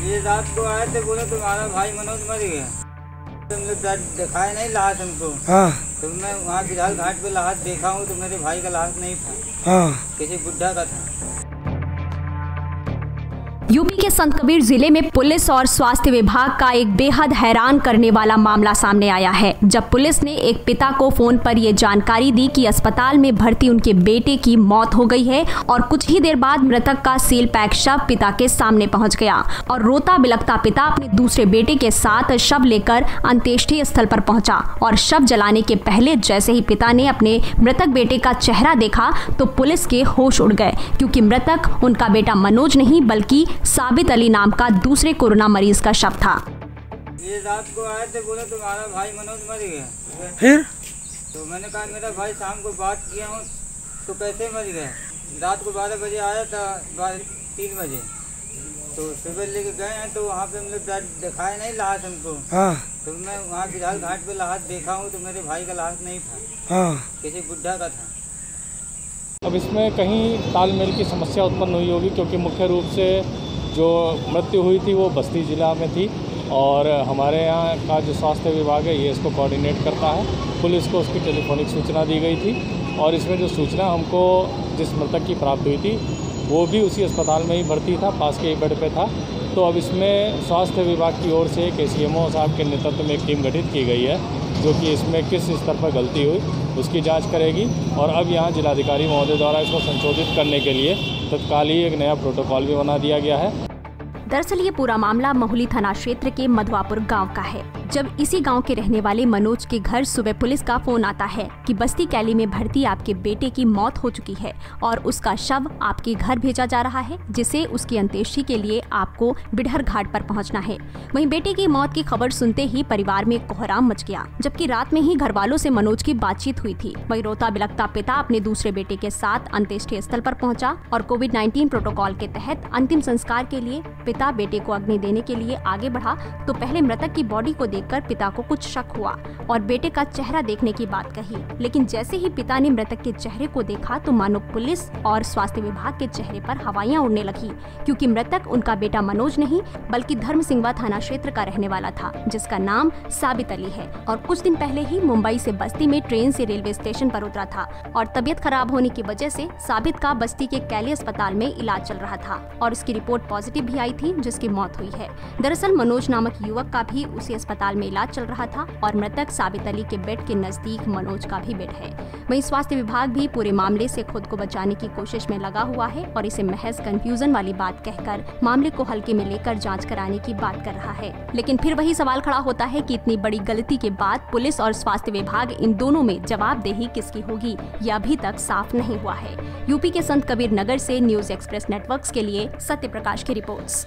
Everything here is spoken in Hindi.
ये रात को आए थे, बोले तुम्हारा भाई मनोज मर गया। तुमने दिखाया नहीं लाश हमको। हाँ। तो मैं वहाँ बिलाल घाट पे लाश देखा हूँ तो मेरे भाई का लाश नहीं था। हाँ। किसी बुढ़ा का था। यूपी के संत कबीर जिले में पुलिस और स्वास्थ्य विभाग का एक बेहद हैरान करने वाला मामला सामने आया है, जब पुलिस ने एक पिता को फोन पर यह जानकारी दी कि अस्पताल में भर्ती उनके बेटे की मौत हो गई है और कुछ ही देर बाद मृतक का सील पैक शव पिता के सामने पहुंच गया और रोता बिलखता पिता अपने दूसरे बेटे के साथ शव लेकर अंत्येष्टि स्थल पर पहुंचा और शव जलाने के पहले जैसे ही पिता ने अपने मृतक बेटे का चेहरा देखा तो पुलिस के होश उड़ गए, क्योंकि मृतक उनका बेटा मनोज नहीं बल्कि साबित अली नाम का दूसरे कोरोना मरीज का शव था। ये रात को आए थे, बोले तुम्हारा भाई मनोज मर गया। फिर तो मैंने कहा मेरा भाई शाम को बात किया हूँ तो कैसे मर गए। रात को 12 बजे आया था, 3 बजे तो सुबह लेके गए हैं तो वहाँ पे मतलब दिखाया नहीं लाश हमको। हाँ। तो मैं वहाँ बिलाल घाट पे लाश देखा हूँ तो मेरे भाई का लाश नहीं था। हाँ। किसी बुढ़ा का था। अब इसमें कहीं तालमेल की समस्या उत्पन्न हुई होगी, क्योंकि मुख्य रूप से जो मृत्यु हुई थी वो बस्ती ज़िला में थी और हमारे यहाँ का जो स्वास्थ्य विभाग है ये इसको कोऑर्डिनेट करता है। पुलिस को उसकी टेलीफोनिक सूचना दी गई थी और इसमें जो सूचना हमको जिस मृतक की प्राप्त हुई थी वो भी उसी अस्पताल में ही भर्ती था, पास के ही बेड पे था। तो अब इसमें स्वास्थ्य विभाग की ओर से KCMO साहब के नेतृत्व में एक टीम गठित की गई है जो कि इसमें किस स्तर पर गलती हुई उसकी जांच करेगी और अब यहाँ जिलाधिकारी महोदय द्वारा इसको संशोधित करने के लिए तत्काल ही एक नया प्रोटोकॉल भी बना दिया गया है। दरअसल ये पूरा मामला महुली थाना क्षेत्र के मधुआपुर गांव का है, जब इसी गांव के रहने वाले मनोज के घर सुबह पुलिस का फोन आता है कि बस्ती कैली में भर्ती आपके बेटे की मौत हो चुकी है और उसका शव आपके घर भेजा जा रहा है, जिसे उसकी अंत्येष्टि के लिए आपको बिडहर घाट पर पहुंचना है। वहीं बेटे की मौत की खबर सुनते ही परिवार में कोहराम मच गया, जबकि रात में ही घर वालों से मनोज की बातचीत हुई थी। वहीं रोता बिलखता पिता अपने दूसरे बेटे के साथ अंत्येष्टि स्थल पर पहुंचा और कोविड-19 प्रोटोकॉल के तहत अंतिम संस्कार के लिए पिता बेटे को अग्नि देने के लिए आगे बढ़ा तो पहले मृतक की बॉडी को देखकर पिता को कुछ शक हुआ और बेटे का चेहरा देखने की बात कही, लेकिन जैसे ही पिता ने मृतक के चेहरे को देखा तो मानो पुलिस और स्वास्थ्य विभाग के चेहरे पर हवाइयां उड़ने लगी, क्योंकि मृतक उनका बेटा मनोज नहीं बल्कि धर्मसिंघवा थाना क्षेत्र का रहने वाला था, जिसका नाम साबित अली है और कुछ दिन पहले ही मुंबई से बस्ती में ट्रेन से रेलवे स्टेशन पर उतरा था और तबियत खराब होने की वजह से साबित का बस्ती के कैली अस्पताल में इलाज चल रहा था और उसकी रिपोर्ट पॉजिटिव भी आई थी, जिसकी मौत हुई है। दरअसल मनोज नामक युवक का भी उसी अस्पताल में इलाज चल रहा था और मृतक साबित अली के बेड के नजदीक मनोज का भी बेड है। वहीं स्वास्थ्य विभाग भी पूरे मामले से खुद को बचाने की कोशिश में लगा हुआ है और इसे महज कंफ्यूजन वाली बात कहकर मामले को हल्के में लेकर जांच कराने की बात कर रहा है। लेकिन फिर वही सवाल खड़ा होता है कि इतनी बड़ी गलती के बाद पुलिस और स्वास्थ्य विभाग इन दोनों में जवाबदेही किसकी होगी, यह अभी तक साफ नहीं हुआ है। यूपी के संत कबीर नगर से न्यूज एक्सप्रेस नेटवर्क्स के लिए सत्य प्रकाश की रिपोर्ट्स।